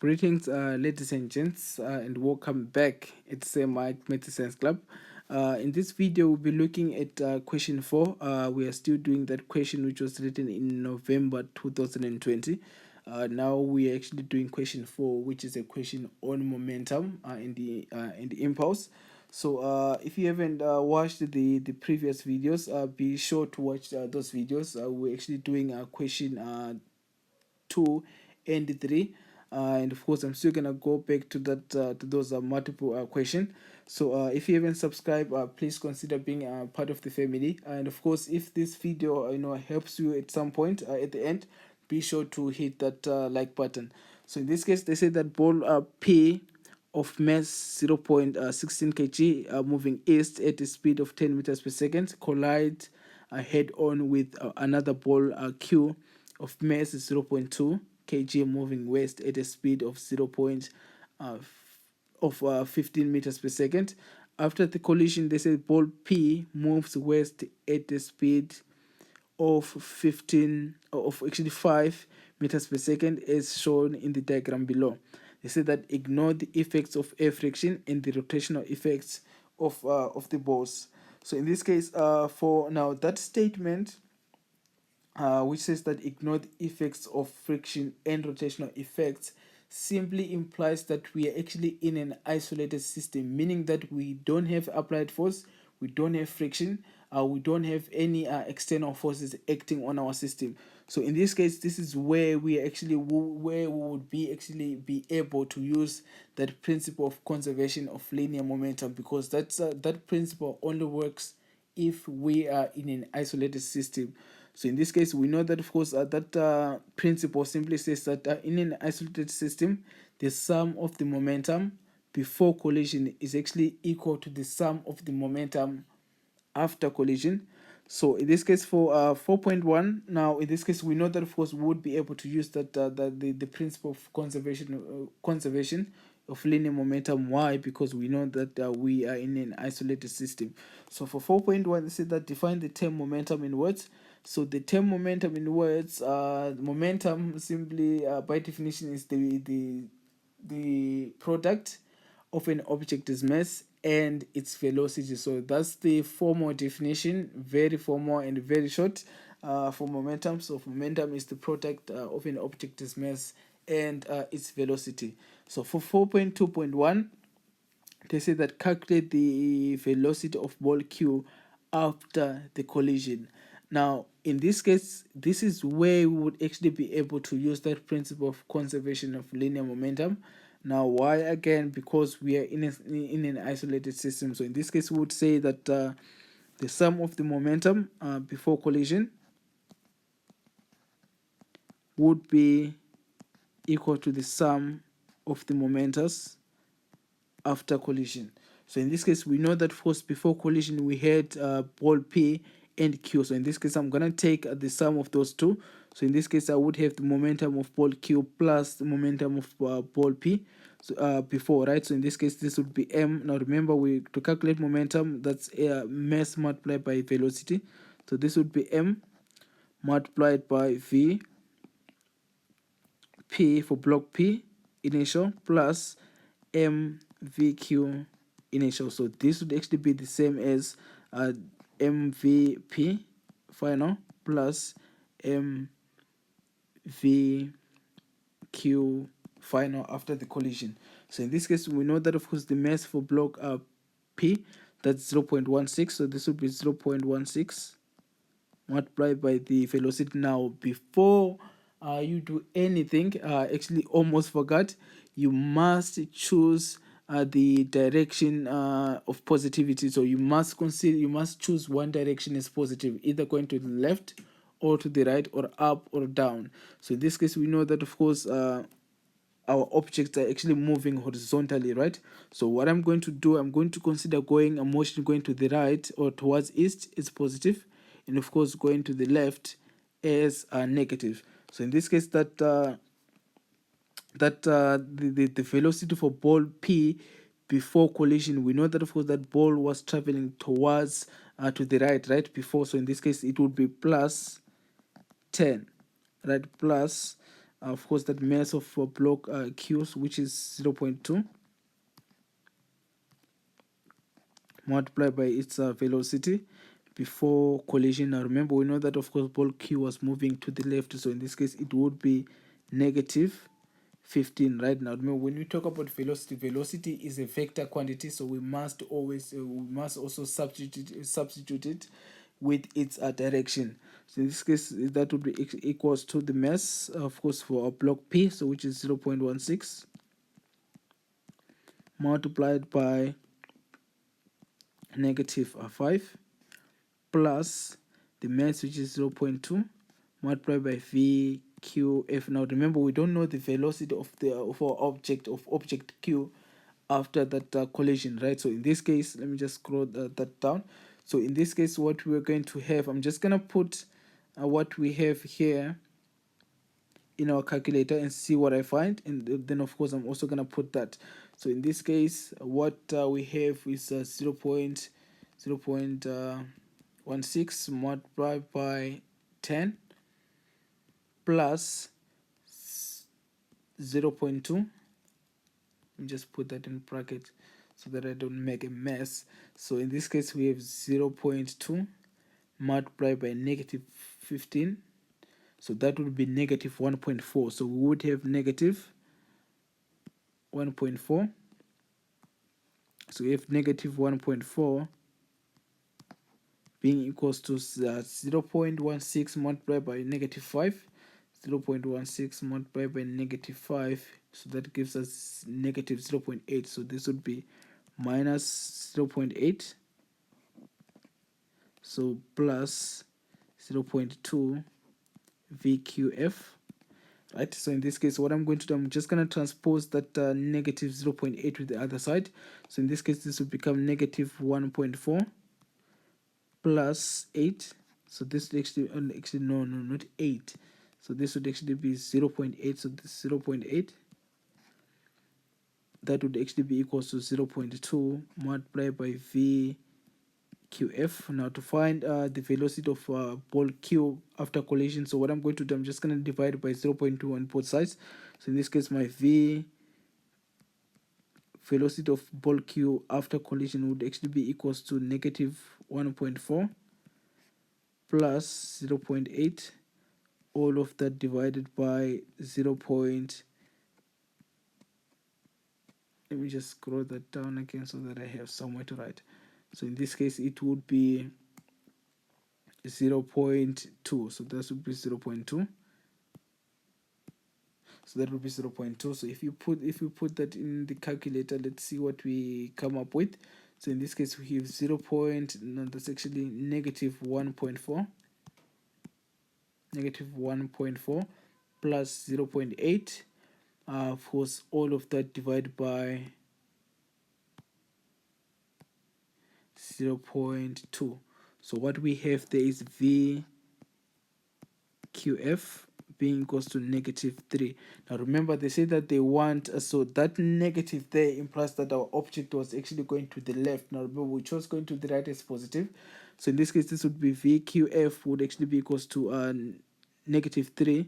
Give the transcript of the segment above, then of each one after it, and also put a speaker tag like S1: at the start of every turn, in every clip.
S1: Greetings, ladies and gents, and welcome back at Same Mike Science Club. In this video, we'll be looking at question 4. We are still doing that question which was written in November 2020. Now we are actually doing question 4, which is a question on momentum in the impulse. So if you haven't watched the previous videos, be sure to watch those videos. We're actually doing a question 2 and 3, and of course I'm still gonna go back to that to those multiple question. So if you haven't subscribed, please consider being part of the family, and of course if this video helps you at some point at the end, be sure to hit that like button. So in this case, they say that ball P of mass 0.16 kg moving east at a speed of 10 meters per second collide head on with another ball Q of mass 0.2 kg moving west at a speed of 15 meters per second. After the collision, they say ball P moves west at a speed of 5 meters per second as shown in the diagram below. They say that ignore the effects of air friction and the rotational effects of the balls. So in this case, for now that statement, which says that ignore the effects of friction and rotational effects, simply implies that we are actually in an isolated system, meaning that we don't have applied force, we don't have friction, we don't have any external forces acting on our system. So in this case, this is where we actually where we would be actually be able to use that principle of conservation of linear momentum, because that principle only works if we are in an isolated system. So in this case, we know that of course that principle simply says that in an isolated system, the sum of the momentum before collision is actually equal to the sum of the momentum after collision. So in this case, for 4.1, now in this case we know that of course we would be able to use that the principle of conservation of linear momentum. Why? Because we know that we are in an isolated system. So for 4.1, they say that define the term momentum in words. So the term momentum in words, momentum simply by definition is the product of an object's mass and its velocity. So that's the formal definition, very formal and very short for momentum. So momentum is the product of an object's mass and its velocity. So for 4.2.1, they say that calculate the velocity of ball Q after the collision. Now, in this case, this is where we would actually be able to use that principle of conservation of linear momentum. Now, why again? Because we are in an isolated system. So in this case, we would say that the sum of the momentum before collision would be equal to the sum of the momentus after collision. So in this case, we know that first before collision we had ball P and Q. So in this case, I'm gonna take the sum of those two. So in this case, I would have the momentum of ball Q plus the momentum of ball P. So before, right? So in this case, this would be M. Now remember, we to calculate momentum, that's mass multiplied by velocity. So this would be M multiplied by V P for block P initial plus MVQ initial. So this would actually be the same as MVP final plus MVQ final after the collision. So in this case, we know that of course the mass for block P, that's 0.16. So this would be 0.16 multiplied by the velocity. Now before you do anything, actually almost forgot, you must choose the direction of positivity. So you must choose one direction as positive, either going to the left or to the right or up or down. So in this case, we know that of course our objects are actually moving horizontally, right? So what I'm going to do, I'm going to consider going a motion going to the right or towards east is positive, and of course going to the left as negative. So in this case, that the velocity for ball P before collision, we know that of course that ball was traveling towards to the right before. So in this case, it would be plus 10, right? Plus of course, that mass of block Q, which is 0.2, multiplied by its velocity before collision. Now remember, we know that of course ball Q was moving to the left, so in this case it would be negative 15. Right now, remember, when we talk about velocity is a vector quantity, so we must also substitute it with its direction. So in this case, that would be equals to the mass, of course, for our block P, so which is 0.16, multiplied by negative 5, plus the mass, which is 0.2, multiplied by VQF. Now remember, we don't know the velocity of our object Q after that collision, right? So in this case, let me just scroll that down. So in this case, what we're going to have, I'm just gonna put what we have here in our calculator and see what I find, and then of course I'm also gonna put that. So in this case, what we have is 0.16 multiplied by 10 plus 0.2. Let me just put that in bracket so that I don't make a mess. So in this case, we have 0.2 multiplied by negative 15. So that would be negative 1.4. So we would have negative 1.4. So we have negative 1.4 being equals to 0.16 multiplied by negative 5. 0.16 multiplied by negative 5. So that gives us negative 0.8. So this would be minus 0.8. So plus 0.2 VQF. Right, so in this case, what I'm going to do, I'm just going to transpose that negative 0.8 with the other side. So in this case, this will become negative 1.4 plus 8. So this would actually no, not 8. So this would actually be 0.8. So this 0.8, that would actually be equals to 0.2 multiplied by VQF. Now to find the velocity of ball Q after collision, so what I'm going to do, I'm just going to divide by 0.2 on both sides. So in this case, my velocity of ball Q after collision would actually be equals to negative 1.4 plus 0.8, all of that divided by 0. Let me just scroll that down again so that I have somewhere to write. So in this case, it would be 0.2. So that would be 0.2. So that would be 0.2. So if you put that in the calculator, let's see what we come up with. So in this case, we have 0. No, that's actually negative 1.4. Negative 1.4 plus 0.8. Of course, all of that divided by 0.2. So what we have there is VQF being equals to negative 3. Now remember, they say that they want, so that negative there implies that our object was actually going to the left. Now remember, we chose going to the right as positive. So in this case, this would be VQF would actually be equals to negative 3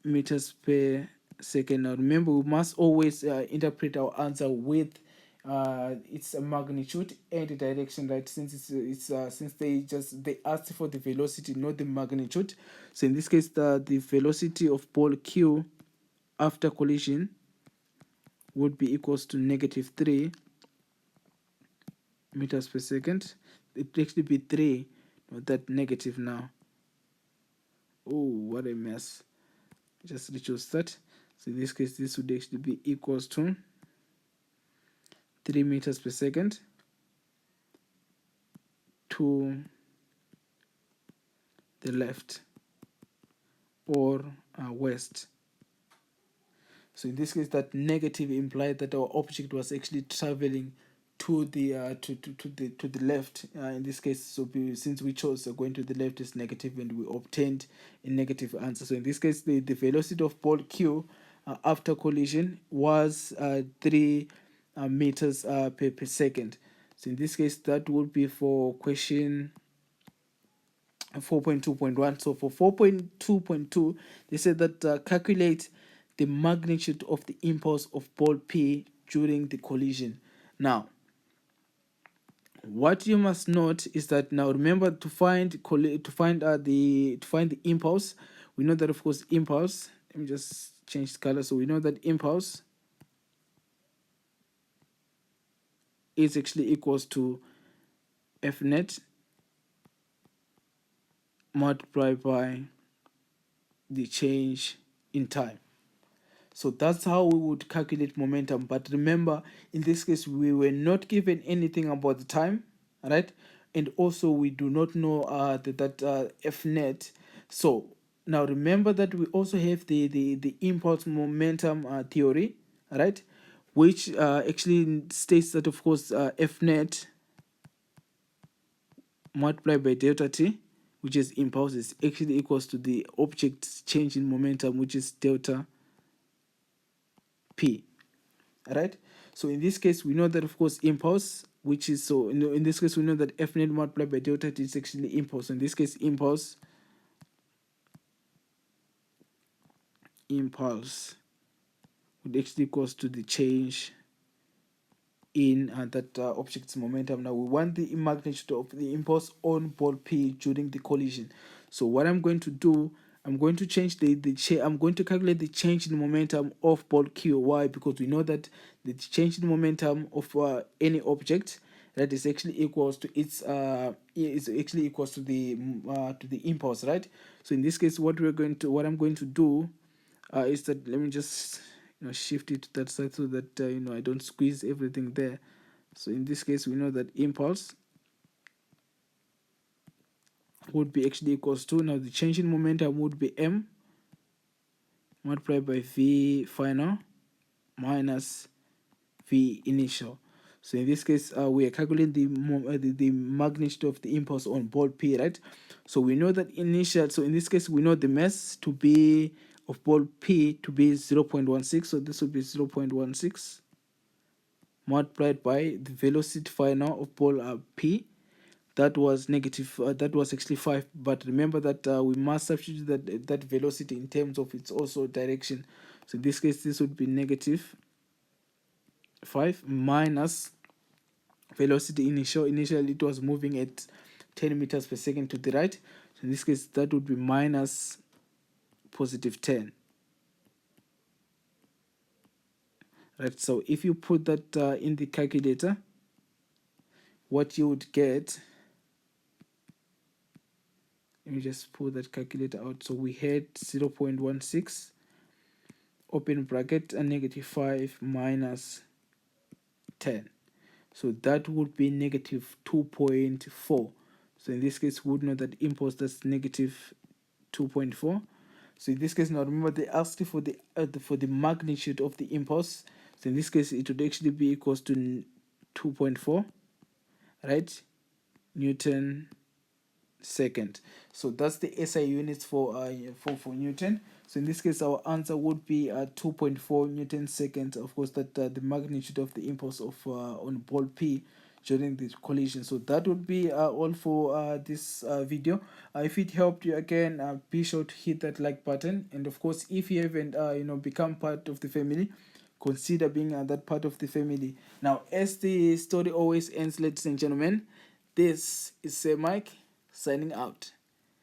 S1: meters per second. Now remember, we must always interpret our answer with its magnitude and direction, right? Since since they asked for the velocity, not the magnitude. So in this case, the velocity of ball Q after collision would be equals to negative 3 meters per second. It would actually be 3, not that negative now. Oh, what a mess. Just reduce that. So in this case, this would actually be equals to 3 meters per second to the left or west. So in this case, that negative implied that our object was actually traveling to the to the left. In this case, so since we chose going to the left is negative, and we obtained a negative answer. So in this case, the velocity of ball Q after collision was 3 meters per second. So in this case, that would be for question 4.2.1. So for 4.2.2, they said that calculate the magnitude of the impulse of ball P during the collision. Now, what you must note is that, now remember, to find the impulse, we know that, of course, impulse. Let me just change the color. So we know that impulse is actually equals to F net multiplied by the change in time. So that's how we would calculate momentum. But remember, in this case, we were not given anything about the time, right? And also, we do not know that F net. So now remember that we also have the impulse momentum theory, right? Which actually states that, of course, F net multiplied by delta t, which is impulse, is actually equals to the object's change in momentum, which is delta p. Right. So in this case, we know that, of course, impulse, which is, so in this case, we know that F net multiplied by delta t is actually impulse. In this case, impulse would actually equals to the change in that object's momentum. Now we want the magnitude of the impulse on ball P during the collision. So what I'm going to do, I'm going to change I'm going to calculate the change in momentum of ball Q. Why? Because we know that the change in momentum of any object, that is actually equals to its is actually equals to the impulse, right? So in this case, what I'm going to do is that, let me just shift it to that side so that I don't squeeze everything there. So in this case, we know that impulse would be actually equals to, now the change in momentum would be m multiplied by v final minus v initial. So in this case, we are calculating the magnitude of the impulse on ball P, right? So we know that initial, so in this case, we know the mass to be of ball P to be 0.16. So this would be 0.16 multiplied by the velocity final of ball P. That was negative. That was actually 5. But remember that we must substitute that velocity in terms of its also direction. So in this case, this would be negative 5 minus velocity initial. Initially, it was moving at 10 meters per second to the right. So in this case, that would be minus positive 10. Right. So if you put that in the calculator, what you would get, let me just pull that calculator out. So we had 0.16 open bracket and negative 5 minus 10. So that would be negative 2.4. So in this case, we would know that impulse, that's negative 2.4. So in this case, now remember, they asked you for the magnitude of the impulse. So in this case, it would actually be equals to 2.4, right? Newton second. So that's the SI units for Newton. So in this case, our answer would be 2.4 Newton second. Of course, that the magnitude of the impulse of on ball P during the collision. So that would be all for this video. If it helped you, again, be sure to hit that like button. And of course, if you haven't become part of the family, consider being that part of the family. Now, as the story always ends, ladies and gentlemen, this is Sir Mike signing out.